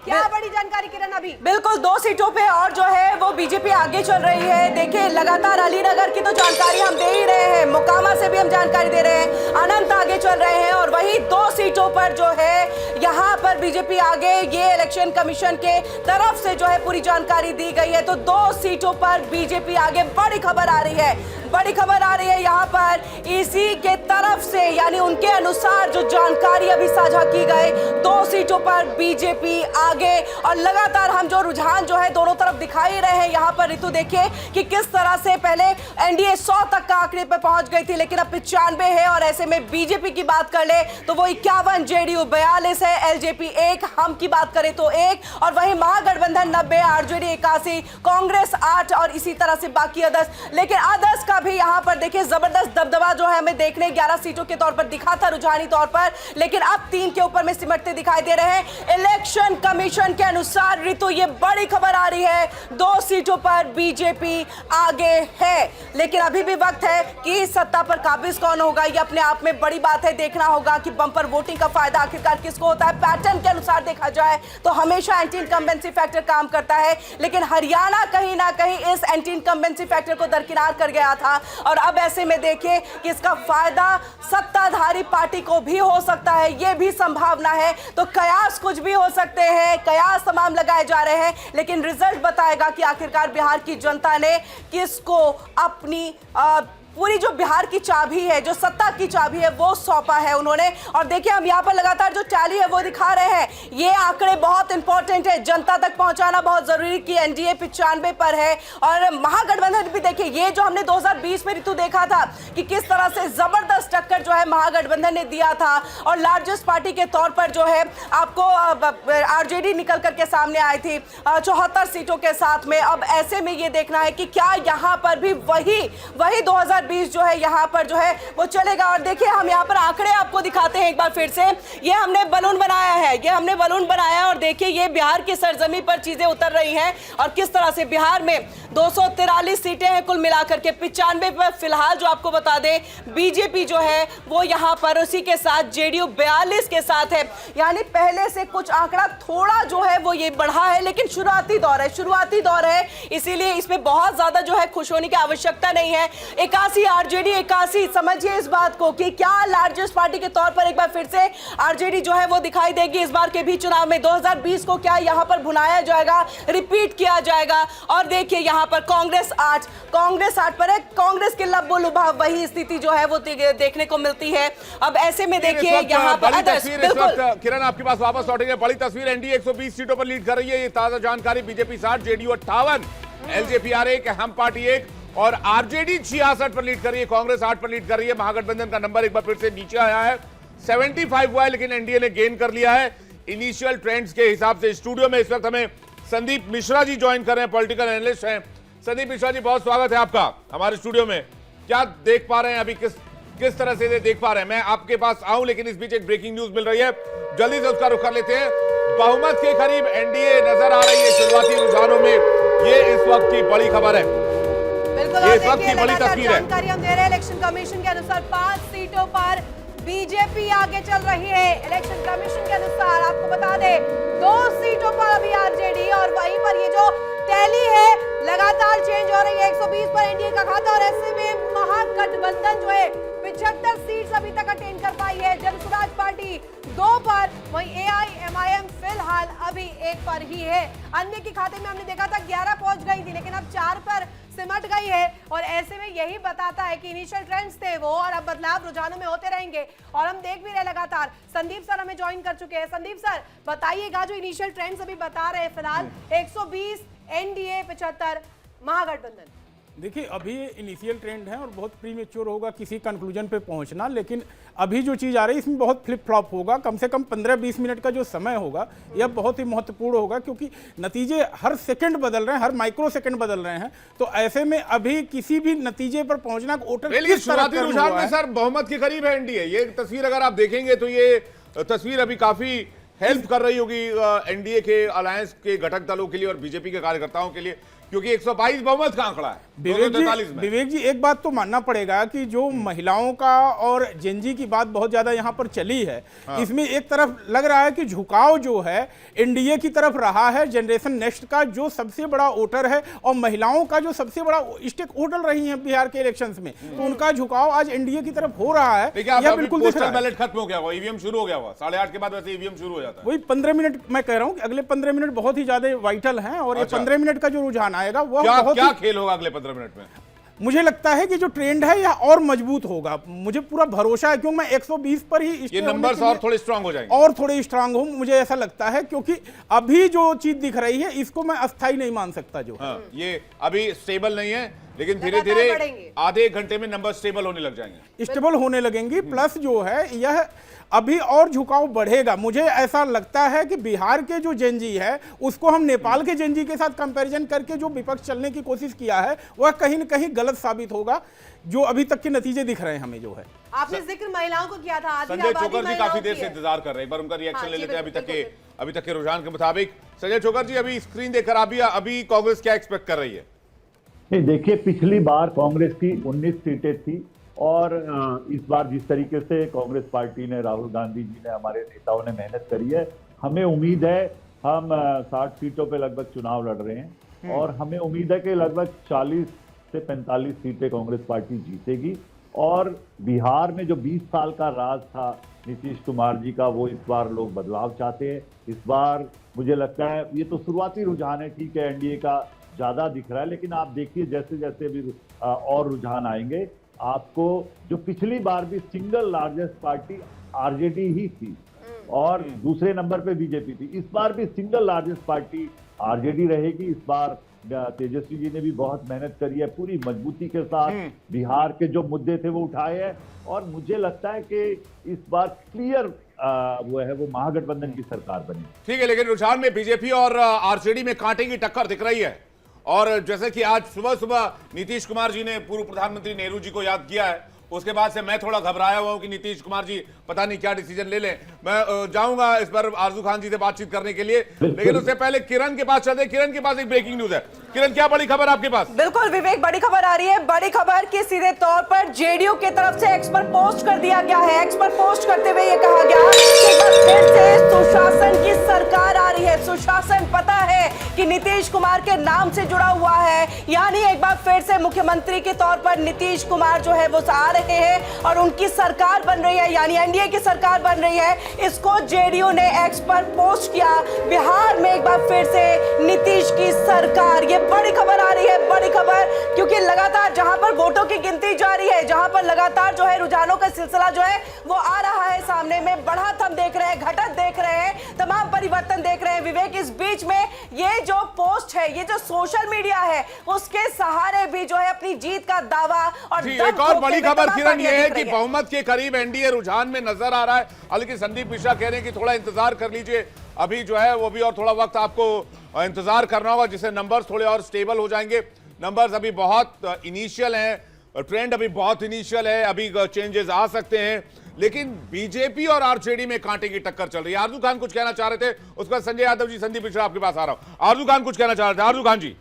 क्या बड़ी जानकारी किरण अभी? बिल्कुल 2 सीटों पे और जो है वो बीजेपी आगे चल रही है। देखिए लगातार अलीनगर की तो जानकारी हम दे ही रहे हैं, मोकामा से भी हम जानकारी दे रहे हैं, अनंत आगे चल रहे हैं और वही 2 सीटों पर जो है यहाँ पर बीजेपी आगे, ये इलेक्शन कमीशन के तरफ से जो है पूरी जानकारी दी गई है। तो 2 सीटों पर बीजेपी आगे। बड़ी खबर आ रही है, बड़ी खबर आ रही है यहाँ पर इसी के तरफ से, यानी उनके अनुसार जो जानकारी अभी साझा की गई, 2 सीटों पर बीजेपी आगे। और लगातार हम जो रुझान जो है दोनों तरफ दिखाई रहे हैं यहाँ पर। ऋतु देखिए कि किस तरह से पहले एनडीए 100 तक का आंकड़े पे पहुंच गई थी, लेकिन अब 95 है। और ऐसे में बीजेपी की बात कर ले तो वो 51, जेडीयू 42 है, एलजेपी 1, हम की बात करें तो 1, और वहीं महागठबंधन 90, आरजेडी 81, कांग्रेस 8 और इसी तरह से बाकी अदर्स। लेकिन अदर्स का भी यहाँ पर देखिए जबरदस्त दबदबा जो है हमें देखने 11 सीटों के तौर पर दिखा था रुझानी तौर पर, लेकिन अब 3 के ऊपर में सिमटते दिखाई दे रहे हैं। इलेक्शन कमीशन के अनुसार ऋतु ये बड़ी खबर आ रही है, 2 सीटों पर बीजेपी आगे है। लेकिन अभी भी वक्त है कि सत्ता पर काबिज कौन होगा, ये अपने आप में बड़ी बात है। देखना होगा कि बम्पर वोटिंग का फायदा आखिरकार किसको होता है। पैटर्न के अनुसार देखा जाए तो हमेशा एंटी इनकम्बेंसी फैक्टर काम करता है, लेकिन हरियाणा कहीं ना कहीं इस एंटी इनकम्बेंसी फैक्टर को दरकिनार कर गया था। और अब ऐसे में देखिए कि इसका फायदा सत्ताधारी पार्टी को भी हो सकता है, यह भी संभावना है। तो कयास कुछ भी हो सकते हैं, कयास तमाम लगाए जा रहे हैं, लेकिन रिजल्ट बताएगा कि आखिरकार बिहार की जनता ने किसको अपनी पूरी जो बिहार की चाबी है, जो सत्ता की चाबी है, वो सौंपा है उन्होंने। और देखिए हम यहाँ पर लगातार जो टैली है वो दिखा रहे हैं, ये आंकड़े बहुत इंपॉर्टेंट है, जनता तक पहुंचाना बहुत जरूरी कि एनडीए 95 पर है। और महागठबंधन भी देखिए, ये जो हमने 2020 में ऋतु देखा था कि किस तरह से जबरदस्त टक्कर जो है महागठबंधन ने दिया था, और लार्जेस्ट पार्टी के तौर पर जो है आपको आरजेडी निकल करके सामने आई थी 74 सीटों के साथ में। अब ऐसे में ये देखना है कि क्या यहाँ पर भी वही 2020 जो है यहाँ पर जो है वो चलेगा। और देखिए हम यहाँ पर आंकड़े आपको दिखाते हैं एक बार फिर से। ये हमने बलून बनाया है, ये हमने बलून बनाया है, और देखिए ये बिहार की सरजमी पर चीजें उतर रही हैं और किस तरह से बिहार में 243 सीटें हैं कुल मिलाकर के। 95 पर फिलहाल जो आपको बता दें बीजेपी जो है वो यहाँ पर, उसी के साथ जेडीयू 42 के साथ है। यानी पहले से कुछ आंकड़ा थोड़ा जो है वो ये बढ़ा है, लेकिन शुरुआती दौर है, इसीलिए इसमें बहुत ज्यादा जो है खुश होने की आवश्यकता नहीं है। 81 आरजेडी 81, समझिए इस बात को कि क्या लार्जेस्ट पार्टी के तौर पर एक बार फिर से आरजेडी जो है वो दिखाई देगी इस बार के भी चुनाव में। 2020 को क्या यहाँ पर भुनाया जाएगा, रिपीट किया जाएगा। और देखिए यहाँ पर कांग्रेस 8 पर है, कांग्रेस के लब्बो लुभाव वही स्थिति जो है वो देखने को मिलती है। अब ऐसे में देखिए यहाँ पर किरण आपके पास वापस लौटेंगे। बड़ी तस्वीर, एनडीए 120 सीटों पर लीड कर रही है, ये ताजा जानकारी। बीजेपी 60, जेडीयू 58, एलजेपी 1, हम पार्टी 1 और आरजेडी 66 पर लीड कर रही है, कांग्रेस 8 पर लीड कर रही है। महागठबंधन का नंबर एक बार फिर से नीचे आया है, 75 हुआ है, लेकिन एनडीए ने गेन कर लिया है इनिशियल ट्रेंड्स के हिसाब से। स्टूडियो में इस वक्त हमें संदीप मिश्रा जी ज्वाइन कर रहे हैं, पॉलिटिकल एनालिस्ट हैं। संदीप मिश्रा जी, बहुत स्वागत है आपका हमारे स्टूडियो में। क्या देख पा रहे हैं अभी, किस तरह से देख पा रहे हैं? मैं आपके पास आऊं, लेकिन इस बीच एक ब्रेकिंग न्यूज मिल रही है, जल्दी से उसका रुख कर लेते हैं। बहुमत के करीब एनडीए नजर आ रही है शुरुआती रुझानों में, ये इस वक्त की बड़ी खबर है, ये इस वक्त की बड़ी तस्वीर है। जानकारी हम दे रहे हैं इलेक्शन कमीशन के अनुसार 5 सीटों पर बीजेपी आगे चल रही है। इलेक्शन कमीशन के अनुसार आपको बता दें 2 सीटों पर अभी आरजेडी, और वहीं पर ये जो टैली है लगातार चेंज हो रही है। 120 पर एनडीए का खाता, और ऐसे में महागठबंधन जो है 75 सीट्स अभी तक अटेन कर पाई है। जनसुराज पार्टी 2 पर, वहीं एआईएमआईएम फिलहाल अभी 1 पर ही है। अन्य के खाते में हमने देखा था 11 पहुंच गई थी, लेकिन अब 4 पर सिमट गई है। और ऐसे में यही बताता है कि इनिशियल ट्रेंड्स थे वो, और अब बदलाव रुझानों में होते रहेंगे। और हम देख भी रहे लगातार, संदीप सर हमें ज्वाइन कर चुके हैं। संदीप सर बताइएगा, जो इनिशियल ट्रेंड्स अभी बता रहे हैं फिलहाल 120 एनडीए 75 महागठबंधन। देखिए अभी ये इनिशियल ट्रेंड है और बहुत प्रीमेच्योर होगा किसी कंक्लूजन पे पहुंचना, लेकिन अभी जो चीज़ आ रही है इसमें बहुत फ्लिप फ्लॉप होगा। कम से कम 15-20 मिनट का जो समय होगा यह बहुत ही महत्वपूर्ण होगा, क्योंकि नतीजे हर सेकंड बदल रहे हैं, हर माइक्रो सेकंड बदल रहे हैं। तो ऐसे में अभी किसी भी नतीजे पर पहुंचना वोटर शुरुआती रुझान में सर बहुमत के करीब है एनडीए। ये तस्वीर अगर आप देखेंगे तो ये तस्वीर अभी काफी हेल्प कर रही होगी एनडीए के अलायंस के घटक दलों के लिए और बीजेपी के कार्यकर्ताओं के लिए। क्योंकि 122 बहुमत कहां खड़ा है विवेक 243 जी, में। विवेक जी एक बात तो मानना पड़ेगा कि जो महिलाओं का और जेनजी की बात बहुत ज्यादा यहाँ पर चली है, इसमें एक तरफ लग रहा है कि झुकाव जो है एनडीए की तरफ रहा है। जनरेशन नेक्स्ट का जो सबसे बड़ा वोटर है और महिलाओं का जो सबसे बड़ा स्टेक होल्डर रही है बिहार के इलेक्शंस में, तो उनका झुकाव आज एनडीए की तरफ हो रहा है। यह बिल्कुल दिख रहा है। बैलेट खत्म हो गया हुआ, ईवीएम शुरू हो गया हुआ, 8:30 के बाद वैसे ईवीएम शुरू हो जाता है। वही 15 मिनट मैं कह रहा हूँ कि अगले 15 मिनट बहुत ही ज्यादा वाइटल हैं और ये अच्छा। 15 मिनट का जो रुझान आएगा वह क्या बहुत क्या खेल होगा अगले 15 मिनट में? मुझे लगता है कि जो ट्रेंड है यह और मजबूत होगा। मुझे पूरा भरोसा है क्योंकि मैं 120 पर ही ये stay होने नंबर्स के लिए और थोड़े स्ट्रांग हो जाएंगे। और थोड़े स्ट्रांग हो, मुझे ऐसा लगता है, क्योंकि अभी जो चीज दिख रही है इसको मैं अस्थाई नहीं मान सकता। जो हाँ, ये अभी स्टेबल नहीं है, लेकिन धीरे लगातार धीरे बढ़ेंगे। आधे एक घंटे में नंबर स्टेबल होने लग जाएंगे। स्टेबल होने लगेंगी। प्लस जो है यह अभी और झुकाव बढ़ेगा। मुझे ऐसा लगता है कि बिहार के जो जेनजी है उसको हम नेपाल के जेनजी के साथ कंपैरिजन करके जो विपक्ष चलने की कोशिश किया है वह कहीं न कहीं गलत साबित होगा। जो अभी तक के नतीजे दिख रहे हैं हमें जो है। आपने जिक्र महिलाओं को किया था, आधी संजय आबादी चोकर जी महिलाओं काफी की देर से है। इंतजार कर रहे हैं, एक बार उनका रिएक्शन हाँ, ले जी, लेते हैं बिल्कुल, अभी तक के रुझान के मुताबिक। संजय चोकर जी, अभी स्क्रीन देखकर अभी कांग्रेस क्या एक्सपेक्ट कर रही है? नहीं, देखिए, पिछली बार कांग्रेस की 19 सीटें थी और इस बार जिस तरीके से कांग्रेस पार्टी ने, राहुल गांधी जी ने, हमारे नेताओं ने मेहनत करी है, हमें उम्मीद है हम 60 सीटों पे लगभग चुनाव लड़ रहे हैं और हमें उम्मीद है कि लगभग 40 से 45 सीटें कांग्रेस पार्टी जीतेगी। और बिहार में जो 20 साल का राज था नीतीश कुमार जी का, वो इस बार लोग बदलाव चाहते हैं। इस बार मुझे लगता है, ये तो शुरुआती रुझान है, ठीक है, एनडीए का ज्यादा दिख रहा है, लेकिन आप देखिए जैसे जैसे भी और रुझान आएंगे, आपको जो पिछली बार भी सिंगल लार्जेस्ट पार्टी आरजेडी ही थी और दूसरे नंबर पे बीजेपी थी, इस बार भी सिंगल लार्जेस्ट पार्टी आरजेडी रहेगी। इस बार तेजस्वी जी ने भी बहुत मेहनत करी है, पूरी मजबूती के साथ बिहार के जो मुद्दे थे वो उठाए हैं और मुझे लगता है कि इस बार क्लियर वो है, वो महागठबंधन की सरकार बनी। ठीक है, लेकिन रुझान में बीजेपी और आरजेडी में कांटे की टक्कर दिख रही है। और जैसे कि आज सुबह सुबह नीतीश कुमार जी ने पूर्व प्रधानमंत्री नेहरू जी को याद किया है, उसके बाद से मैं थोड़ा घबराया हुआ हूं कि नीतीश कुमार जी पता नहीं क्या डिसीजन ले लें। मैं जाऊंगा इस पर आरजू खान जी से बातचीत करने के लिए, लेकिन उससे पहले किरण के पास चलते हैं। किरण के पास एक ब्रेकिंग न्यूज है। किरण, क्या बड़ी खबर आपके पास? बिल्कुल विवेक, बड़ी खबर आ रही है। बड़ी खबर कि सीधे तौर पर जेडीयू की तरफ से एक्सपर्ट पोस्ट कर दिया गया है। एक्सपर्ट पोस्ट करते हुए ये कहा गया कि एक बार फिर से सुशासन की सरकार आ रही है। सुशासन पता है कि नीतीश कुमार के नाम से जुड़ा हुआ है, यानी एक बार फिर से मुख्यमंत्री के तौर पर नीतीश कुमार जो है वो आ रहे हैं और उनकी सरकार बन रही है, यानी एनडीए की सरकार बन रही है। इसको जेडीयू ने एक्सपर्ट पोस्ट किया। बिहार में एक बार फिर से नीतीश की सरकार, ये बड़ी खबर आ रही है, बड़ी खबर, क्योंकि लगातार जहां पर वोटों की गिनती जारी है, जहां पर लगातार जो है रुझानों का सिलसिला जो है वो आ रहा है सामने में, बढ़त हम देख रहे हैं, घटत देख रहे हैं, तमाम परिवर्तन देख रहे हैं। विवेक, इस बीच में ये जो पोस्ट है, ये जो सोशल मीडिया है, उसके सहारे भी जो है अपनी जीत का दावा और एक और बड़ी खबर किरण ये है कि बहुमत के करीब एनडीए रुझान में नजर आ रहा है। हालांकि संदीप मिश्रा कह रहे हैं कि थोड़ा इंतजार कर लीजिए, अभी जो है वो भी और थोड़ा वक्त आपको इंतजार करना होगा, जिससे नंबर्स थोड़े और स्टेबल हो जाएंगे। नंबर्स अभी बहुत इनिशियल हैं, ट्रेंड अभी बहुत इनिशियल है, अभी चेंजेस आ सकते हैं, लेकिन बीजेपी और आरजेडी में कांटे की टक्कर चल रही है। आरजू खान कुछ कहना चाह रहे थे, उसका संजय यादव जी, संदीप मिश्रा आपके पास आ रहा हूं। आरजू खान कुछ कहना चाह रहे थे। आरजू खान जी,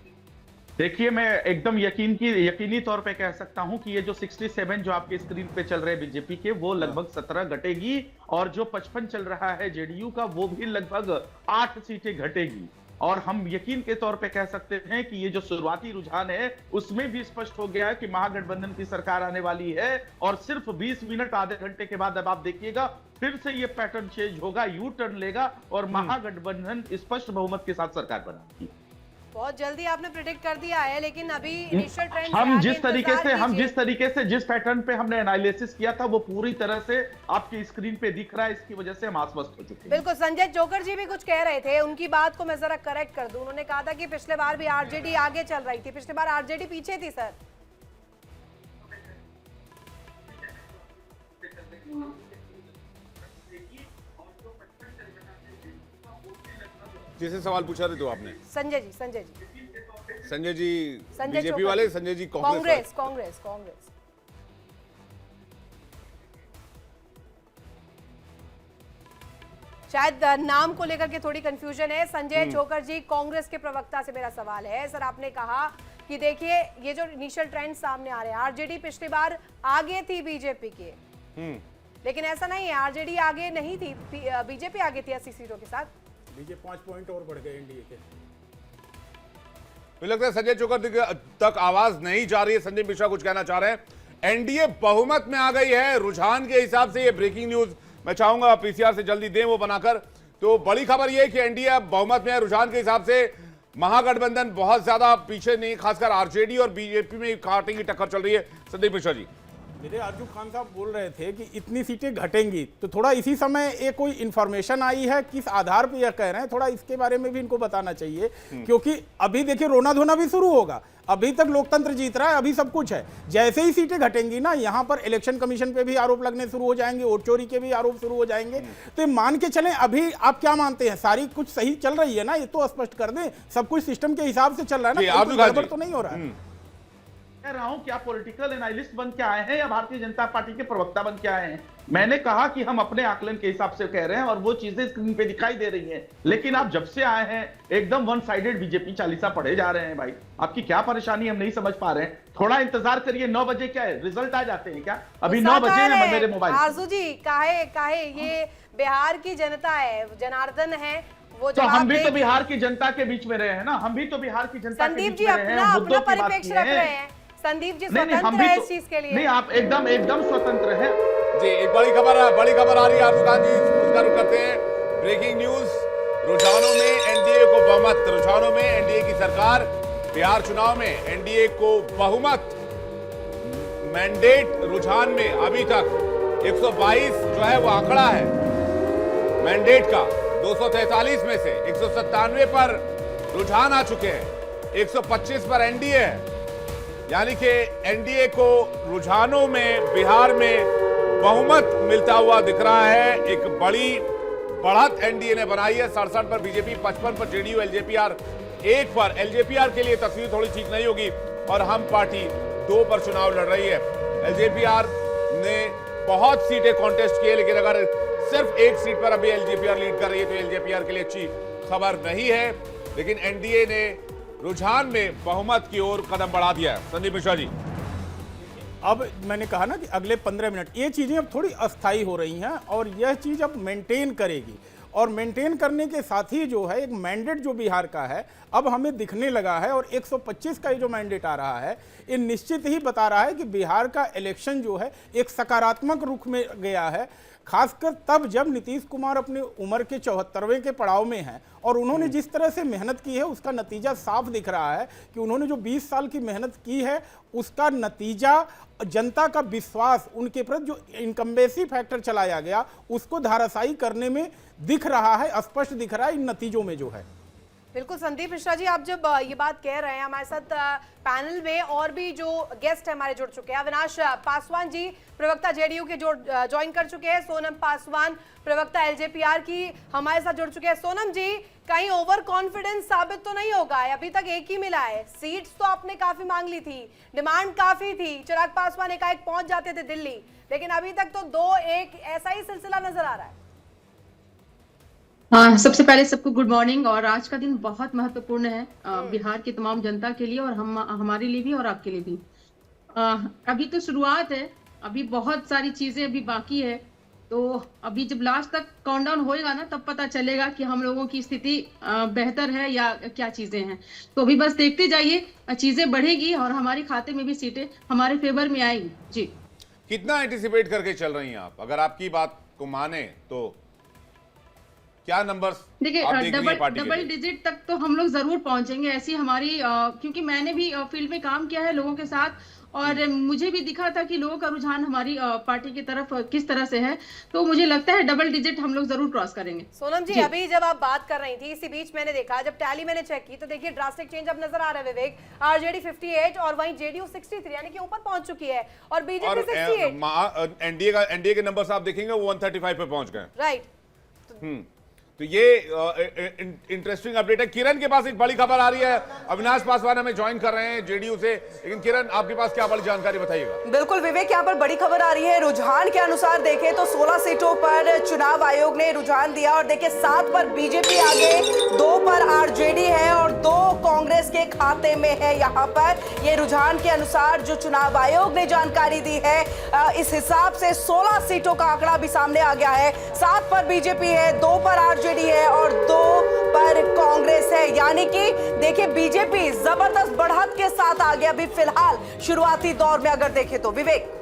देखिए, मैं एकदम यकीनी तौर पे कह सकता हूं कि ये जो 67 जो आपके स्क्रीन पे चल रहे हैं बीजेपी के, वो लगभग 17 घटेगी और जो 55 चल रहा है जेडीयू का, वो भी लगभग 8 सीटें घटेगी। और हम यकीन के तौर पे कह सकते हैं कि ये जो शुरुआती रुझान है उसमें भी स्पष्ट हो गया है कि महागठबंधन की सरकार आने वाली है। और सिर्फ 20 मिनट, आधे घंटे के बाद अब आप देखिएगा फिर से ये पैटर्न चेंज होगा, यू टर्न लेगा और महागठबंधन स्पष्ट बहुमत के साथ सरकार बनाएगी। बहुत जल्दी आपने प्रेडिक्ट कर दिया है, लेकिन अभी इनिशियल ट्रेंड हम जिस तरीके से जिस पैटर्न पे हमने एनालिसिस किया था वो पूरी तरह से आपकी स्क्रीन पे दिख रहा है, इसकी वजह से हम आश्वस्त हो चुके हैं। बिल्कुल, संजय चोकर जी भी कुछ कह रहे थे, उनकी बात को मैं जरा करेक्ट कर दूं। उन्होंने कहा था कि पिछले बार भी आरजेडी आगे चल रही थी, पिछले बार आरजेडी पीछे थी सर। जिसे सवाल पूछा रहे थे आपने, संजय जी बीजेपी चोकर वाले, जी। संजय जी कांग्रेस। शायद नाम को लेकर के थोड़ी कंफ्यूजन है। संजय छोकर जी, कांग्रेस के प्रवक्ता से मेरा सवाल है। सर, आपने कहा कि देखिए ये जो इनिशियल ट्रेंड सामने आ रहे हैं, आरजेडी पिछली बार आगे थी बीजेपी के, लेकिन ऐसा नहीं है, आरजेडी आगे नहीं थी, बीजेपी आगे थी 80 सीटों के साथ। बीजेपी 5 पॉइंट और बढ़ गए एनडीए के। मुझे लगता है संजय चौकर तक आवाज नहीं जा रही है। संजय मिश्रा कुछ कहना चाह रहे हैं। एनडीए बहुमत में आ गई है रुझान के हिसाब से। ये ब्रेकिंग न्यूज मैं चाहूंगा पीसीआर से जल्दी दें वो बनाकर। तो बड़ी खबर ये है कि एनडीए अब बहुमत में है रुझान के हिसाब से। महागठबंधन बहुत ज्यादा पीछे नहीं, खासकर आरजेडी और बीजेपी में कांटे की टक्कर चल रही है। संदीप मिश्रा जी, मेरे अर्जुन खान साहब बोल रहे थे कि इतनी सीटें घटेंगी, तो थोड़ा इसी समय एक कोई इंफॉर्मेशन आई है, किस आधार पर यह कह रहे हैं, थोड़ा इसके बारे में भी इनको बताना चाहिए। क्योंकि अभी देखिए रोना धोना भी शुरू होगा, अभी तक लोकतंत्र जीत रहा है, अभी सब कुछ है। जैसे ही सीटें घटेंगी ना, यहां पर इलेक्शन कमीशन पे भी आरोप लगने शुरू हो जाएंगे, वोट चोरी के भी आरोप शुरू हो जाएंगे। तो मान के चलें, अभी आप क्या मानते हैं, सारी कुछ सही चल रही है ना? ये तो स्पष्ट कर दें, सब कुछ सिस्टम के हिसाब से चल रहा है ना, कोई गड़बड़ तो नहीं हो रहा है। कह रहा हूं क्या पॉलिटिकल एनालिस्ट बन के आए हैं या भारतीय जनता पार्टी के प्रवक्ता बन के आए हैं? मैंने कहा कि हम अपने आकलन के हिसाब से कह रहे हैं और वो चीजें स्क्रीन पे दिखाई दे रही हैं। लेकिन आप जब से आए हैं एकदम वन साइडेड बीजेपी चालीसा पढ़े जा रहे हैं। भाई आपकी क्या परेशानी हम नहीं समझ पा रहे हैं। थोड़ा इंतजार करिए, 9 बजे क्या है, रिजल्ट आ जाते हैं क्या? अभी 9 बजे हैं मेरे मोबाइल। आरजू जी, काहे ये बिहार की जनता है, जनार्दन है, वो तो हम भी तो बिहार की जनता के बीच में रहे हैं ना, हम भी तो बिहार की जनता के बीच में रहे हैं। अपना परिप्रेक्ष्य रख रहे हैं। संदीप जी स्वतंत्र है इस चीज के लिए। नहीं, आप एकदम स्वतंत्र हैं जी। एक बड़ी खबर आ रही है अर्जुन खान जी, उसका रुख करते हैं। ब्रेकिंग न्यूज, रुझानों में एनडीए को बहुमत, रुझानों में एनडीए की सरकार। बिहार चुनाव में एनडीए को बहुमत, मैंडेट रुझान में अभी तक 122 जो है वो आंकड़ा है मैंडेट का। 243 में से 197 पर रुझान आ चुके हैं, 125 पर एनडीए है। यानी कि एनडीए को रुझानों में बिहार में बहुमत मिलता हुआ दिख रहा है। एक बड़ी बढ़त एनडीए ने बनाई है। 67 पर बीजेपी, 55 पर जेडीयू, एलजेपीआर 1 पर। एलजेपीआर के लिए तस्वीर थोड़ी ठीक नहीं होगी और हम पार्टी 2 पर चुनाव लड़ रही है। एलजेपीआर ने बहुत सीटें कॉन्टेस्ट किए, लेकिन अगर सिर्फ एक सीट पर अभी एलजेपीआर लीड कर रही है तो एलजेपीआर के लिए अच्छी खबर नहीं है। लेकिन एनडीए ने रुझान में बहुमत की ओर कदम बढ़ा दिया है। संदीप मिश्रा जी, अब मैंने कहा ना कि अगले 15 मिनट ये चीजें अब थोड़ी अस्थायी हो रही हैं और यह चीज अब मेंटेन करेगी। और मेंटेन करने के साथ ही जो है एक मैंडेट जो बिहार का है अब हमें दिखने लगा है। और 125 का ये जो मैंडेट आ रहा है, ये निश्चित ही बता रहा है कि बिहार का इलेक्शन जो है एक सकारात्मक रुख में गया है। खासकर तब जब नीतीश कुमार अपनी उम्र के 74वें के पड़ाव में हैं और उन्होंने जिस तरह से मेहनत की है उसका नतीजा साफ दिख रहा है कि उन्होंने जो 20 साल की मेहनत की है उसका नतीजा, जनता का विश्वास उनके प्रति जो इनकम्बेंसी फैक्टर चलाया गया उसको धाराशायी करने में दिख रहा है, स्पष्ट दिख रहा है इन नतीजों में जो है। बिल्कुल संदीप मिश्रा जी, आप जब ये बात कह रहे हैं, हमारे साथ पैनल में और भी जो गेस्ट है हमारे जुड़ चुके हैं। अविनाश पासवान जी प्रवक्ता जेडीयू के ज्वाइन कर चुके हैं। सोनम पासवान प्रवक्ता एलजेपीआर की हमारे साथ जुड़ चुके हैं। सोनम जी, कहीं ओवर कॉन्फिडेंस साबित तो नहीं होगा? अभी तक एक ही मिला है, सीट्स तो आपने काफी मांग ली थी, डिमांड काफी थी, चिराग पासवान एकाएक पहुंच जाते थे दिल्ली, लेकिन अभी तक तो 2-1 ऐसा ही सिलसिला नजर आ रहा है। हाँ, सबसे पहले सबको गुड मॉर्निंग। और आज का दिन बहुत महत्वपूर्ण है बिहार की तमाम जनता के लिए और हमारे लिए भी और आपके लिए भी। अभी तो शुरुआत है, अभी बहुत सारी चीजें अभी बाकी है। तो अभी जब लास्ट तक काउंटडाउन होएगा ना तब पता चलेगा कि हम लोगों की स्थिति बेहतर है या क्या चीजें हैं। तो अभी बस देखते जाइए, चीजें बढ़ेगी और हमारे खाते में भी सीटें हमारे फेवर में आएंगी। जी, कितना एंटिसिपेट करके चल रही हैं आप? अगर आपकी बात को माने तो क्या नंबर्स? देखिए डबल डिजिट तक तो हम लोग जरूर पहुंचेंगे, ऐसी हमारी क्योंकि मैंने भी फील्ड में काम किया है लोगों के साथ और मुझे भी दिखा था कि लोगों का रुझान हमारी पार्टी की तरफ किस तरह से है। तो मुझे लगता है डबल डिजिट हम लोग जरूर क्रॉस करेंगे। सोनम जी, अभी जब आप बात कर रही थी इसी बीच मैंने देखा, जब टैली मैंने चेक की तो देखिए ड्रास्टिक चेंज अब नजर आ रहा है विवेक। आरजेडी 58 और वहीं जेडीयू 63 यानी कि ऊपर पहुंच चुकी है और बीजेपी 68। एनडीए के नंबर्स आप देखेंगे वो 135 पे पहुंच गए। राइट। तो ये इंटरेस्टिंग अपडेट है। किरण के पास एक बड़ी खबर आ रही है, अविनाश पासवान हमें ज्वाइन कर रहे हैं जेडीयू से, लेकिन किरण आपके पास क्या बड़ी जानकारी बताइएगा। बिल्कुल विवेक, यहाँ पर बड़ी खबर आ रही है। रुझान के अनुसार देखें तो 16 सीटों पर चुनाव आयोग ने रुझान दिया और देखिए 7 पर बीजेपी आगे, 2 पर आरजेडी है और 2 कांग्रेस के खाते में है। यहाँ पर ये रुझान के अनुसार जो चुनाव आयोग ने जानकारी दी है, इस हिसाब से 16 सीटों का आंकड़ा भी सामने आ गया है। 7 पर बीजेपी है, 2 पर आरजेडी है और 2 पर कांग्रेस है। यानी कि देखिए बीजेपी जबरदस्त बढ़त के साथ आ गया अभी फिलहाल शुरुआती दौर में अगर देखें तो। विवेक,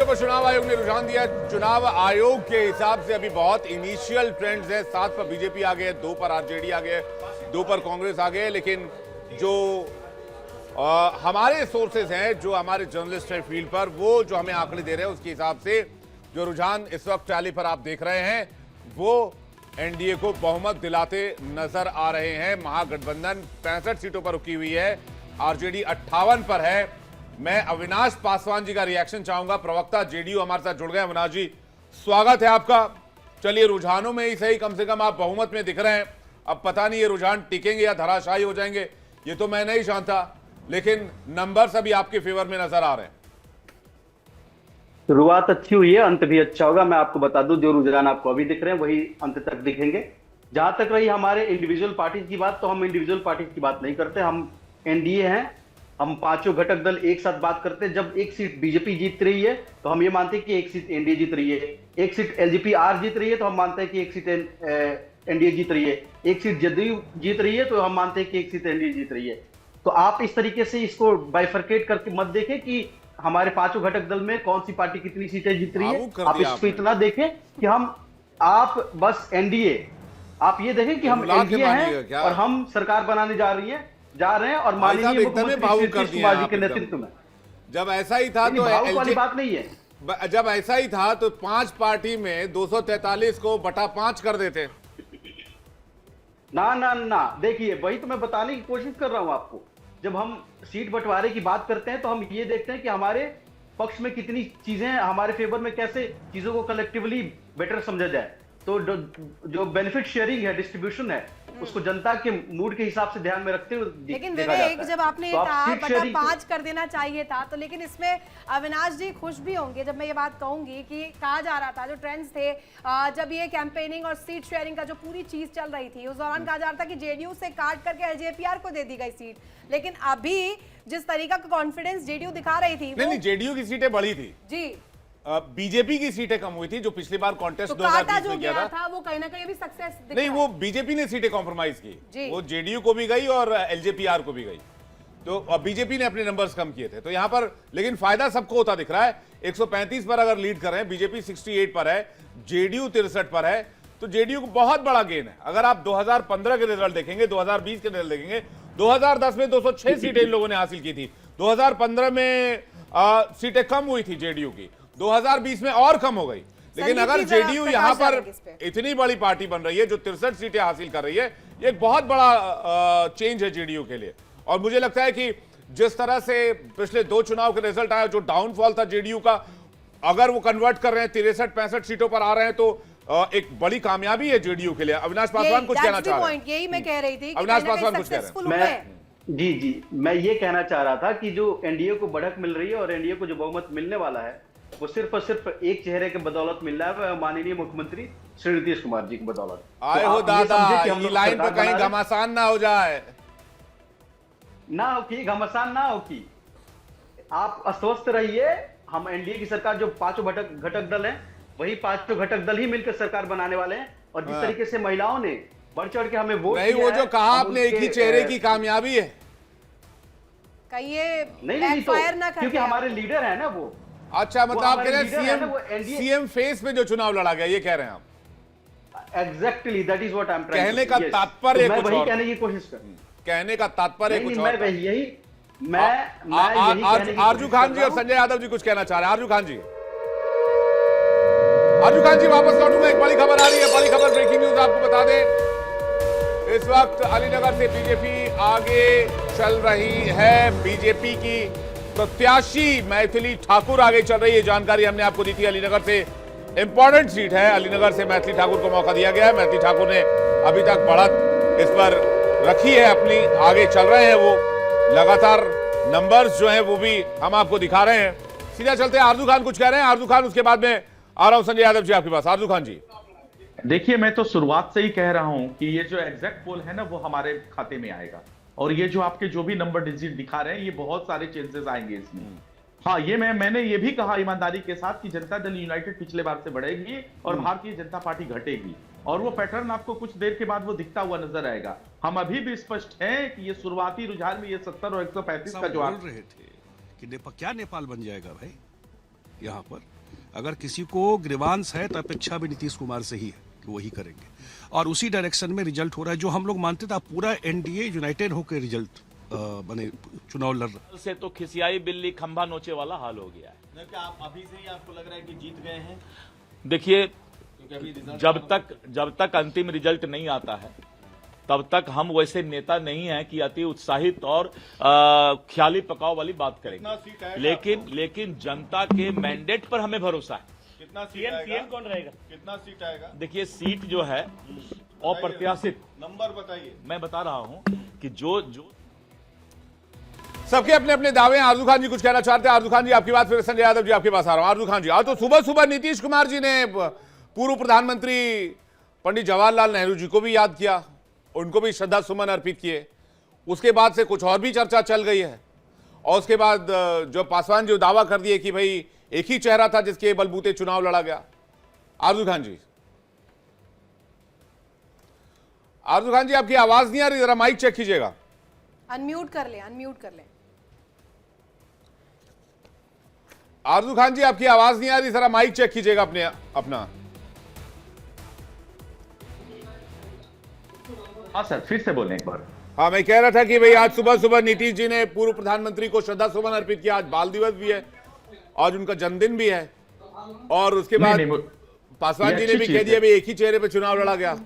चुनाव आयोग ने रुझान दिया। चुनाव आयोग के हिसाब से अभी बहुत इनिशियल ट्रेंड्स है। 7 पर बीजेपी आ गए, 2 पर आरजेडी आ गए, 2 पर कांग्रेस आ गए। लेकिन जो हमारे सोर्सेज हैं, जो हमारे जर्नलिस्ट हैं फील्ड पर, वो जो हमें आंकड़े दे रहे हैं उसके हिसाब से जो रुझान इस वक्त टैली पर आप देख रहे हैं वो एनडीए को बहुमत दिलाते नजर आ रहे हैं। महागठबंधन 65 सीटों पर रुकी हुई है, आरजेडी 58 पर है। मैं अविनाश पासवान जी का रिएक्शन चाहूंगा, प्रवक्ता जेडीयू हमारे साथ जुड़ गए। अविनाश जी, स्वागत है आपका। चलिए, रुझानों में ही सही, कम से कम आप बहुमत में दिख रहे हैं। अब पता नहीं ये रुझान टिकेंगे या धराशायी हो जाएंगे, ये तो मैं नहीं जानता, लेकिन नंबर्स अभी आपके फेवर में नजर आ रहे हैं। शुरुआत अच्छी हुई है, अंत भी अच्छा होगा। मैं आपको बता दूं, जो रुझान आपको अभी दिख रहे हैं वही अंत तक दिखेंगे। जहां तक रही हमारे इंडिविजुअल पार्टीज की बात, तो हम इंडिविजुअल पार्टीज की बात नहीं करते, हम एनडीए हैं। हम पांचों घटक दल एक साथ बात करते हैं। जब एक सीट बीजेपी जीत रही है तो हम ये मानते हैं कि एक सीट एनडीए जीत रही है, एक सीट एलजेपी आर जीत रही है तो हम मानते हैं कि एक सीट एनडीए जीत रही है, एक सीट जदयू जीत रही है तो हम मानते हैं कि एक सीट एनडीए जीत रही है। तो आप इस तरीके से इसको बाइफरकेट करके मत देखें कि हमारे पांचों घटक दल में कौन सी पार्टी कितनी सीटें जीत रही है। आप इसको इतना देखें कि आप बस एनडीए, आप ये देखें कि हम एनडीए हैं और हम सरकार बनाने जा रहे हैं और माननीय मुख्यमंत्री नीतीश कुमार जी के नेतृत्व में। जब ऐसा ही था तो वाली बात नहीं है। जब ऐसा ही था तो 5 पार्टी में 243 को बटा 5 कर देते। ना, देखिए वही तो मैं बताने की कोशिश कर रहा हूं आपको। जब हम सीट बंटवारे की बात करते हैं तो हम ये देखते हैं कि हमारे पक्ष में कितनी चीजें, हमारे फेवर में कैसे चीजों को कलेक्टिवली बेटर समझा जाए। तो जो बेनिफिट शेयरिंग है, डिस्ट्रीब्यूशन है, उसको जनता के मूड के हिसाब से ध्यान में रखते हुए लेकिन विवेक, जब आपने ये कहा बटा 5 कर देना चाहिए था, तो लेकिन इसमें अविनाश जी खुश भी होंगे जब मैं ये बात कहूंगी कि कहा जा रहा था, जो ट्रेंड्स थे जब ये कैंपेनिंग और सीट शेयरिंग का जो पूरी चीज चल रही थी, उस दौरान कहा जा रहा था कि जेडीयू से काट करके एलजेपीआर को दे दी गई सीट। लेकिन अभी जिस तरीका का कॉन्फिडेंस जेडीयू दिखा रही थी, नहीं, जेडीयू की सीटें बढ़ी थी जी, बीजेपी की सीटें कम हुई थी, जो पिछली बार कॉन्टेस्ट 2020 में किया था वो कहीं ना कहीं भी सक्सेस नहीं, वो बीजेपी ने सीटें कॉम्प्रोमाइज की, वो जेडीयू को भी गई और एलजेपीआर को भी गई, तो बीजेपी ने अपने नंबर्स कम किए थे। तो यहां पर लेकिन फायदा सबको होता दिख रहा है। 135 पर अगर लीड कर रहे हैं, बीजेपी 68 पर है, जेडीयू 63 पर है, तो जेडीयू को बहुत बड़ा गेन है। अगर आप 2015 के रिजल्ट देखेंगे, 2020 के रिजल्ट देखेंगे, 2010 में 206 सीटें इन लोगों ने हासिल की थी, 2015 में सीटें कम हुई थी जेडीयू की, 2020 में और कम हो गई। लेकिन अगर जेडीयू यहां पर इतनी बड़ी पार्टी बन रही है जो 63 सीटें हासिल कर रही है, ये एक बहुत बड़ा चेंज है जेडीयू के लिए। और मुझे लगता है कि जिस तरह से पिछले 2 चुनाव के रिजल्ट आए, जो डाउनफॉल था जेडीयू का, अगर वो कन्वर्ट कर रहे हैं, 63-65 सीटों पर आ रहे हैं, तो एक बड़ी कामयाबी है जेडीयू के लिए। अविनाश पासवान कुछ कहना चाह रहे हैं? यही मैं कह रही थी, अविनाश पासवान कुछ कह रहे हैं? जी, मैं ये कहना चाह रहा था कि जो एनडीए को बढ़त मिल रही है और एनडीए को जो बहुमत मिलने वाला है, वो सिर्फ और सिर्फ एक चेहरे के बदौलत मिल रहा है, माननीय मुख्यमंत्री श्री नीतीश कुमार जी की बदौलत। आए हो दादा, ये लाइन पर कहीं घमासान ना हो जाए, ना हो कि घमासान ना हो कि आप अस्वस्थ रहिए। हम एनडीए की सरकार, जो 5 घटक दल हैं, वही 5 घटक दल ही मिलकर सरकार बनाने वाले हैं। और जिस तरीके से महिलाओं ने बढ़ चढ़ के हमें वोट नहीं, वो जो कहा आपने एक ही चेहरे की कामयाबी है, कहीं ये नहीं तो, क्योंकि हमारे लीडर है ना वो। अच्छा, मतलब आप कह रहे हैं सीएम फेस पे जो चुनाव लड़ा गया, ये कह रहे हैं आप? Exactly, that is what I am trying. कहने का तात्पर्य कुछ और, कहने की कोशिश कर, कहने का तात्पर्य कुछ और। आरजू खान जी और संजय यादव जी कुछ कहना चाह रहे हैं। आरजू खान जी वापस लौटूंगा। एक बड़ी खबर आ रही है, बड़ी खबर, ब्रेकिंग न्यूज आपको बता दें। इस वक्त अलीनगर से बीजेपी आगे चल रही है। बीजेपी की प्रत्याशी मैथिली ठाकुर आगे चल रही है, जानकारी हमने आपको दी थी अलीनगर से। इंपॉर्टेंट सीट है। अलीनगर से मैथिली ठाकुर को मौका दिया गया है। मैथिली ठाकुर ने अभी तक बढ़त इस पर रखी है अपनी, आगे चल रहे हैं वो। लगातार नंबर्स जो हैं वो भी हम आपको दिखा रहे हैं। सीधा चलते हैं, आरजू खान कुछ कह रहे हैं। आरजू खान, उसके बाद में आ रहा हूं संजय यादव जी आपके पास। आरजू खान जी, देखिए, मैं तो शुरुआत से ही कह रहा हूं कि ये जो एग्जैक्ट पोल है ना, वो हमारे खाते में आएगा, और ये जो आपके जो भी नंबर डिजिट दिखा रहे हैं, ये बहुत सारे चेंजेस आएंगे इसमें। हाँ, ये मैंने ये भी कहा ईमानदारी के साथ कि जनता दल यूनाइटेड पिछले बार से बढ़ेगी और भारतीय जनता पार्टी घटेगी, और वो पैटर्न आपको कुछ देर के बाद वो दिखता हुआ नजर आएगा। हम अभी भी स्पष्ट हैं कि ये शुरुआती रुझान में ये 70 और 135 का जो बोल रहे थे कि क्या नेपाल बन जाएगा भाई। यहाँ पर अगर किसी को ग्रीवांस है तो अपेक्षा भी नीतीश कुमार से ही है कि वही करेंगे, और उसी डायरेक्शन में रिजल्ट हो रहा है जो हम लोग मानते थे। पूरा एनडीए यूनाइटेड होकर रिजल्ट बने चुनाव लड़ रहा से तो खिसियाई बिल्ली खंभा नोचे वाला हाल हो गया है। क्या आप अभी से ही आपको लग रहा है कि जीत गए हैं? देखिए, जब तक अंतिम रिजल्ट नहीं आता है तब तक हम वैसे नेता नहीं हैं कि अति उत्साहित और ख्याली पकाव वाली बात करेंगे, लेकिन जनता के मैंडेट पर हमें भरोसा है। कितना सीएम कौन रहेगा? कितना सीट आएगा? देखिए, सीट जो है अप्रत्याशित, नंबर बताइए। मैं बता रहा हूं कि जो सबके अपने अपने दावे हैं। आरजू खान जी कुछ कहना चाहते हैं। आरजू खान जी आपकी बात, फिर संजय यादव जी आपके पास आ रहा हूं। आरजू खान जी, आज तो सुबह सुबह नीतीश कुमार जी ने पूर्व प्रधानमंत्री पंडित जवाहरलाल नेहरू जी को भी याद किया, उनको भी श्रद्धा सुमन अर्पित किए। उसके बाद से कुछ और भी चर्चा चल गई है, और उसके बाद जो पासवान जी दावा कर दिए कि भाई एक ही चेहरा था जिसके बलबूते चुनाव लड़ा गया। आरजू खान जी, आपकी आवाज नहीं आ रही, जरा माइक चेक कीजिएगा। अनम्यूट कर ले, अनम्यूट कर ले। आरजू खान जी, आपकी आवाज नहीं आ रही, जरा माइक चेक कीजिएगा अपना। हाँ सर, फिर से बोलें एक बार। हाँ, मैं कह रहा था कि भाई आज सुबह सुबह नीतीश जी ने पूर्व प्रधानमंत्री को श्रद्धा सुमन अर्पित किया। आज बाल दिवस भी है, आज उनका जन्मदिन भी है, और उसके बाद पासवान जी ने भी कह दिया भाई एक ही चेहरे पे चुनाव लड़ा गया।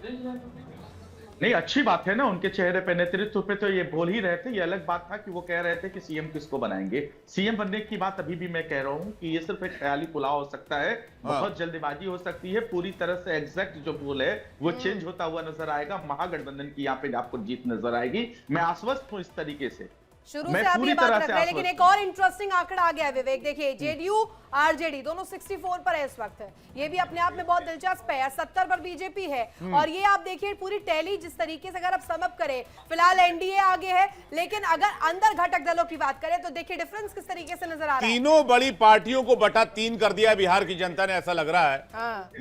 नहीं, अच्छी बात है ना, उनके चेहरे पे नेतृत्व पे तो ये बोल ही रहे थे। ये अलग बात था कि वो कह रहे थे कि सीएम किसको बनाएंगे। सीएम बनने की बात अभी भी मैं कह रहा हूं कि ये सिर्फ एक ख्याली पुलाव हो सकता है, बहुत जल्दीबाजी हो सकती है। पूरी तरह से एग्जैक्ट जो पोल है वो चेंज होता हुआ नजर आएगा। महागठबंधन की यहाँ पे आपको जीत नजर आएगी। मैं आश्वस्त हूँ इस तरीके से। शुरू से आप ये बात रख रहे हैं, लेकिन एक और इंटरेस्टिंग आंकड़ा आ गया है विवेक। देखिए, जेडीयू आरजेडी दोनों 64 पर है इस वक्त। ये भी अपने आप में बहुत दिलचस्प है। 70 पर बीजेपी है, और ये आप देखिए पूरी टैली जिस तरीके से अगर आप समअप करें, फिलहाल एनडीए आगे है, लेकिन अगर अंदर घटक दलों की बात करें तो देखिए डिफरेंस किस तरीके से नजर आ रहा है। तीनों बड़ी पार्टियों को बटा 3 कर दिया बिहार की जनता ने, ऐसा लग रहा है।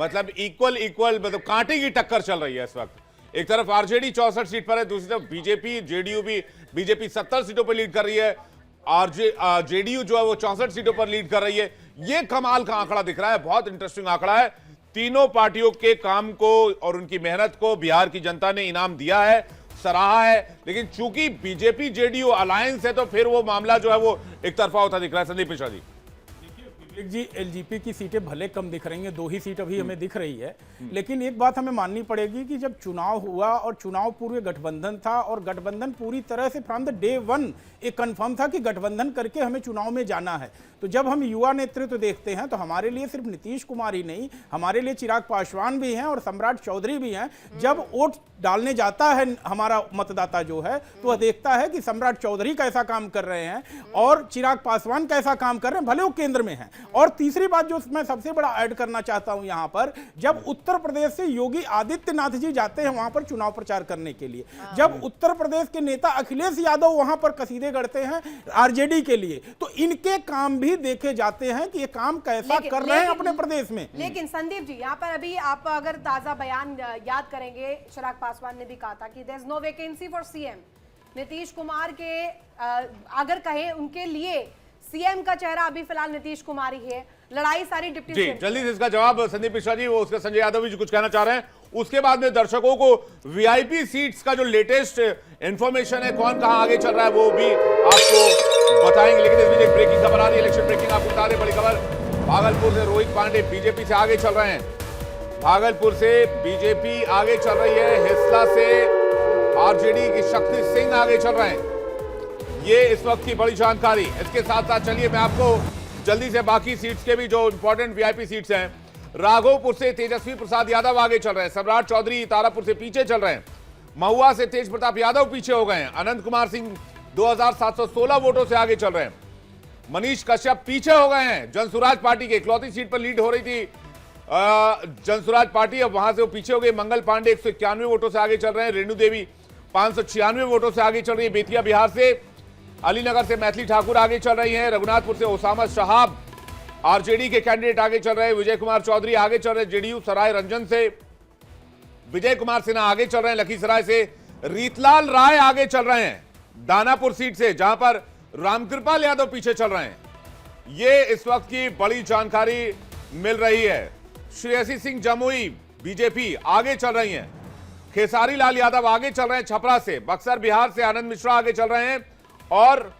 मतलब इक्वल मतलब कांटे की टक्कर चल रही है इस वक्त। एक तरफ आरजेडी 64 सीट पर है, दूसरी तरफ बीजेपी, जेडीयू भी। बीजेपी 70 सीटों पर लीड कर रही है, जेडीयू जो है वो 64 सीटों पर लीड कर रही है। ये कमाल का आंकड़ा दिख रहा है, बहुत इंटरेस्टिंग आंकड़ा है। तीनों पार्टियों के काम को और उनकी मेहनत को बिहार की जनता ने इनाम दिया है, सराहा है। लेकिन चूंकि बीजेपी जेडीयू अलायंस है, तो फिर वो मामला जो है वो एक तरफा होता दिख रहा है। संदीप मिश्रा जी, जी, एलजेपी की सीटें भले कम दिख रही हैं, 2 ही सीट अभी हमें दिख रही है, लेकिन एक बात हमें माननी पड़ेगी कि जब चुनाव हुआ और चुनाव पूर्व गठबंधन था, और गठबंधन पूरी तरह से फ्रॉम द डे 1 एक कंफर्म था कि गठबंधन करके हमें चुनाव में जाना है। तो जब हम युवा नेतृत्व देखते हैं तो हमारे लिए सिर्फ नीतीश कुमार ही नहीं, हमारे लिए चिराग पासवान भी हैं और सम्राट चौधरी भी हैं। जब वोट डालने जाता है हमारा मतदाता जो है, तो वह देखता है कि सम्राट चौधरी कैसा काम कर रहे हैं और चिराग पासवान कैसा काम कर रहे हैं, भले वो केंद्र में हैं। और तीसरी बात जो मैं सबसे बड़ा ऐड करना चाहता हूं यहां पर, जब उत्तर प्रदेश से योगी आदित्यनाथ जी जाते हैं वहां पर चुनाव प्रचार करने के लिए, जब उत्तर प्रदेश के नेता अखिलेश यादव वहां पर कसीदे गढ़ते हैं आरजेडी के लिए, तो इनके काम भी देखे जाते हैं कि ये काम कैसा कर रहे हैं अपने प्रदेश में। लेकिन संदीप जी, यहाँ पर अभी आप अगर ताजा बयान याद करेंगे, चिराग पासवान ने भी कहा था कि there is no vacancy for CM. Nitish Kumar के अगर कहें उनके लिए सीएम का चेहरा अभी फिलहाल नीतीश कुमार ही है। लड़ाई सारी डिप्टी जी, जल्दी से इसका जवाब संदीप मिश्रा जी, वो उसका संजय यादव जी कुछ कहना चाह रहे हैं। उसके बाद में दर्शकों को वीआईपी सीट्स का जो लेटेस्ट इंफॉर्मेशन है, कौन कहां आगे चल रहा है, वो भी आपको बताएंगे। लेकिन इसमें एक ब्रेकिंग खबर आ रही है, इलेक्शन ब्रेकिंग आपको बता दें। बड़ी खबर, भागलपुर से रोहित पांडे बीजेपी से आगे चल रहे हैं। भागलपुर से बीजेपी आगे चल रही है, हिस्सा से आरजेडी की शक्ति सिंह आगे चल रहे हैं। ये इस वक्त की बड़ी जानकारी। इसके साथ साथ चलिए मैं आपको जल्दी से बाकी सीट्स के भी जो इंपॉर्टेंट वीआईपी सीट्स हैं, राघोपुर से तेजस्वी प्रसाद यादव आगे चल रहे हैं, सम्राट चौधरी तारापुर से पीछे चल रहे हैं, महुआ से तेज प्रताप यादव पीछे हो गए हैं, अनंत कुमार सिंह 2716 वोटों से आगे चल रहे हैं, मनीष कश्यप पीछे हो गए हैं। जनसुराज पार्टी के इकलौती सीट पर लीड हो रही थी जनसुराज पार्टी, अब वहां से वो पीछे हो गए। मंगल पांडे 191 वोटों से आगे चल रहे हैं, रेणु देवी 596 वोटों से आगे चल रही है। बेतिया बिहार से, अलीनगर से मैथिली ठाकुर आगे चल रही हैं, रघुनाथपुर से ओसामा शहाब आरजेडी के कैंडिडेट आगे चल रहे हैं, विजय कुमार चौधरी आगे चल रहे हैं जेडीयू, सराय रंजन से विजय कुमार सिन्हा आगे चल रहे हैं, लखीसराय से रीतलाल राय आगे चल रहे हैं, दानापुर सीट से जहां पर रामकृपाल यादव पीछे चल रहे हैं। ये इस वक्त की बड़ी जानकारी मिल रही है। श्रेयसी सिंह जमुई बीजेपी आगे चल रही हैं, खेसारी लाल यादव आगे चल रहे हैं छपरा से, बक्सर बिहार से आनंद मिश्रा आगे चल रहे हैं, और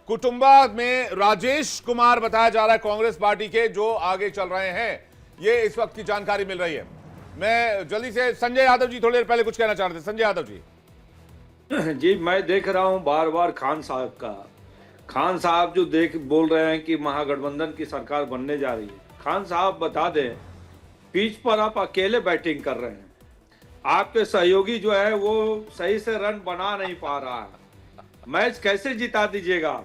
कुटुंबा में राजेश कुमार बताया जा रहा है कांग्रेस पार्टी के जो आगे चल रहे हैं। ये इस वक्त की जानकारी मिल रही है। मैं जल्दी से संजय यादव जी थोड़ी देर पहले कुछ कहना चाह रहे थे। संजय यादव जी। जी मैं देख रहा हूं बार बार खान साहब का, खान साहब जो बोल रहे हैं कि महागठबंधन की सरकार बनने जा रही है। खान साहब बता दें, पिच पर आप अकेले बैटिंग कर रहे हैं, आपके सहयोगी जो है वो सही से रन बना नहीं पा रहा है, मैच कैसे जिता दीजिएगा?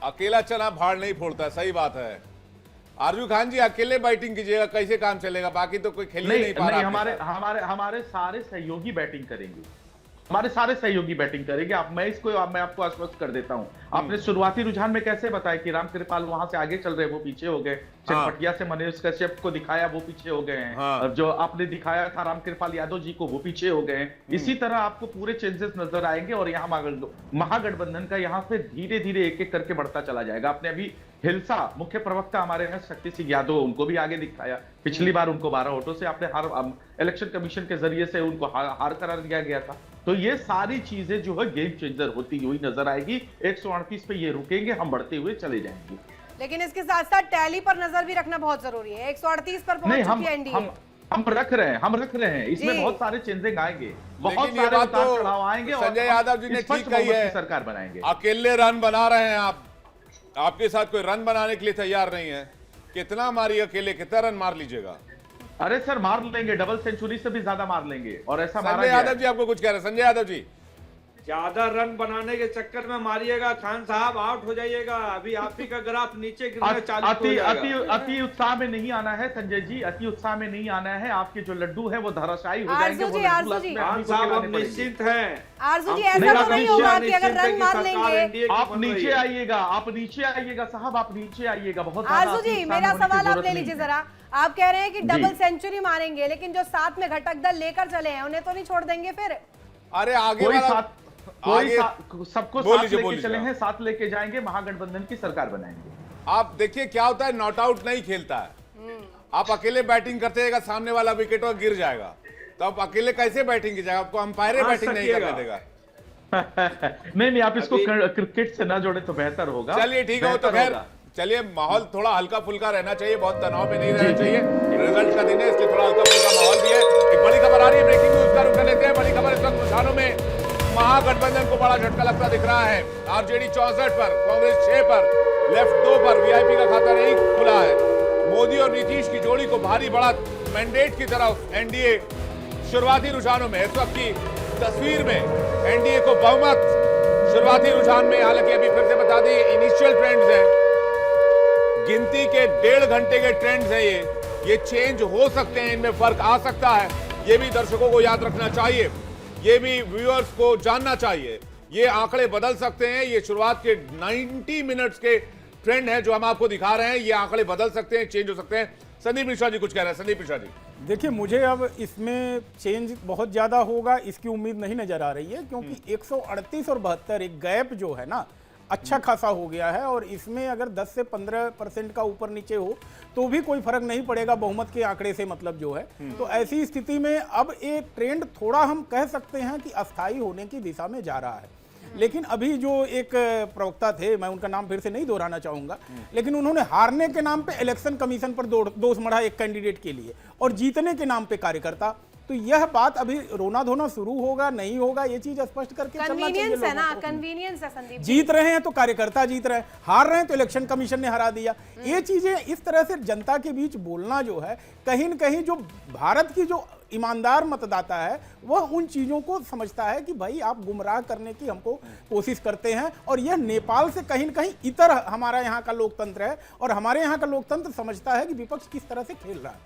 अकेला चना भाड़ नहीं फोड़ता, सही बात है। आरजू खान जी अकेले बैटिंग कीजिएगा, कैसे काम चलेगा? बाकी तो कोई खेल नहीं पा रहा। हमारे सारे सहयोगी बैटिंग करेंगे, हमारे सारे सहयोगी बैटिंग करेंगे। मैं आपको आश्वस्त कर देता हूं। आपने शुरुआती रुझान में कैसे बताया कि रामकृपाल वहां से आगे चल रहे, वो पीछे हो गए। चनपटिया से मनीष कश्यप को दिखाया, वो पीछे हो गए हैं। और जो आपने दिखाया था रामकृपाल यादव जी को, वो पीछे हो गए हैं। इसी तरह आपको पूरे चेंजेस नजर आएंगे और यहाँ महागठबंधन का यहाँ पे धीरे धीरे एक एक करके बढ़ता चला जाएगा। आपने अभी हिलसा मुख्य प्रवक्ता हमारे हैं शक्ति सिंह यादव, उनको भी आगे दिखाया। पिछली बार उनको 12 वोटों से आपने इलेक्शन कमीशन के जरिए से उनको हार करार दिया गया था। तो ये सारी चीजें जो है गेम चेंजर होती हुई नजर आएगी। 138 पे ये रुकेंगे, हम बढ़ते हुए चले जाएंगे। लेकिन इसके साथ साथ टैली पर नजर भी रखना बहुत जरूरी है। 138 पर पहुंच चुकी है एनडीए। हम रख रहे हैं इसमें बहुत सारे चेंजिंग आएंगे, बहुत सारे बात उतार चढ़ाव आएंगे। संजय यादव जी ने ठीक कही है, सरकार बनाएंगे। अकेले रन बना रहे हैं आप, आपके साथ कोई रन बनाने के लिए तैयार नहीं है। कितना मारिए अकेले, कितना रन मार लीजिएगा? अरे सर मार लेंगे, डबल सेंचुरी से भी ज्यादा मार लेंगे। और ऐसा संजय यादव जी आपको कुछ कह रहे हैं? संजय यादव जी, ज्यादा रन बनाने के चक्कर में मारिएगा, खान साहब आउट हो जाइएगा। अभी आप ही का ग्राफ नीचे गिरना चालू हो जाएगा। अति उत्साह में नहीं आना है संजय जी, अति उत्साह में नहीं आना है। आपके जो लड्डू है वो धराशायी हो जाएंगे। खान साहब आप निश्चिंत हैं? आरजू जी ऐसा तो नहीं होगा कि अगर रन मार लेंगे। आप नीचे आइएगा, आप नीचे आइएगा साहब, आप नीचे आइएगा। बहुत आरजू जी मेरा सवाल आप ले लीजिए जरा। आप कह रहे हैं कि डबल सेंचुरी मारेंगे, लेकिन जो साथ में घटक दल लेकर चले हैं उन्हें तो नहीं छोड़ देंगे फिर? अरे आगे वाला सबको साथ लेके चले हैं, साथ लेके जाएंगे, महागठबंधन की सरकार बनाएंगे। आप देखिए क्या होता है, नॉट आउट नहीं खेलता है। आप अकेले बैटिंग करते हैं, सामने वाला विकेट और गिर जाएगा, तो आप अकेले कैसे बैटिंग कीजिएगा? आपको अंपायर बैटिंग नहीं करने देगा। नहीं, आप इसको क्रिकेट से ना जोड़े तो बेहतर होगा। चलिए ठीक है, तो खैर चलिए, माहौल थोड़ा हल्का फुल्का रहना चाहिए, बहुत तनाव में नहीं रहना चाहिए। रिजल्ट का दिन है, इसलिए थोड़ा हल्का फुल्का माहौल भी है। एक बड़ी खबर आ रही है, ब्रेकिंग न्यूज का रुख कर लेते हैं। बड़ी खबर इस वक्त रुझानों में महागठबंधन को बड़ा झटका लगता दिख रहा है। आरजेडी 64 पर, कांग्रेस 6 पर, लेफ्ट 2 पर। वीआईपी का खाता नहीं खुला है। मोदी और नीतीश की जोड़ी को भारी बढ़त मैंडेट की तरफ एनडीए शुरुआती रुझानों में। इस वक्त की तस्वीर में एनडीए को बहुमत शुरुआती रुझान में। हालांकि अभी फिर से बता दें, इनिशियल ट्रेंड्स हैं, गिनती के 1.5 घंटे के ट्रेंड्स हैं। ये चेंज हो सकते हैं, इनमें फर्क आ सकता है। ये भी दर्शकों को याद रखना चाहिए, ये भी व्यूअर्स को जानना चाहिए। ये आंकड़े बदल सकते हैं। ये शुरुआत के 90 मिनट्स के ट्रेंड है जो हम आपको दिखा रहे हैं। ये आंकड़े बदल सकते हैं, चेंज हो सकते हैं। संदीप मिश्रा जी कुछ कह रहे हैं। संदीप मिश्रा जी, देखिए मुझे अब इसमें चेंज बहुत ज़्यादा होगा इसकी उम्मीद नहीं नज़र आ रही है, क्योंकि 138 और 72 एक गैप जो है ना अच्छा खासा हो गया है। और इसमें अगर 10 से 15% का ऊपर नीचे हो तो भी कोई फर्क नहीं पड़ेगा बहुमत के आंकड़े से, मतलब जो है। तो ऐसी स्थिति में अब एक ट्रेंड थोड़ा हम कह सकते हैं कि अस्थायी होने की दिशा में जा रहा है। लेकिन अभी जो एक प्रवक्ता थे, मैं उनका नाम फिर से नहीं दोहराना चाहूंगा, लेकिन उन्होंने हारने के नाम पे इलेक्शन कमीशन पर दोष मढ़ा एक कैंडिडेट के लिए, और जीतने के नाम पे कार्यकर्ता। तो यह बात अभी रोना धोना शुरू होगा नहीं होगा ये चीज स्पष्ट करके चलना चाहिए कन्वीनियंस है लोगों ना, को। कन्वीनियंस है संदीप जी। जीत रहे हैं तो कार्यकर्ता जीत रहे हैं, हार रहे हैं तो इलेक्शन कमीशन ने हरा दिया। ये चीजें इस तरह से जनता के बीच बोलना जो है, कहीं न कहीं जो भारत की जो ईमानदार मतदाता है वह उन चीजों को समझता है कि भाई आप गुमराह करने की हमको कोशिश करते हैं, और यह नेपाल से कहीं न कहीं इतर हमारा यहाँ का लोकतंत्र है, और हमारे यहाँ का लोकतंत्र समझता है कि विपक्ष किस तरह से खेल रहा है।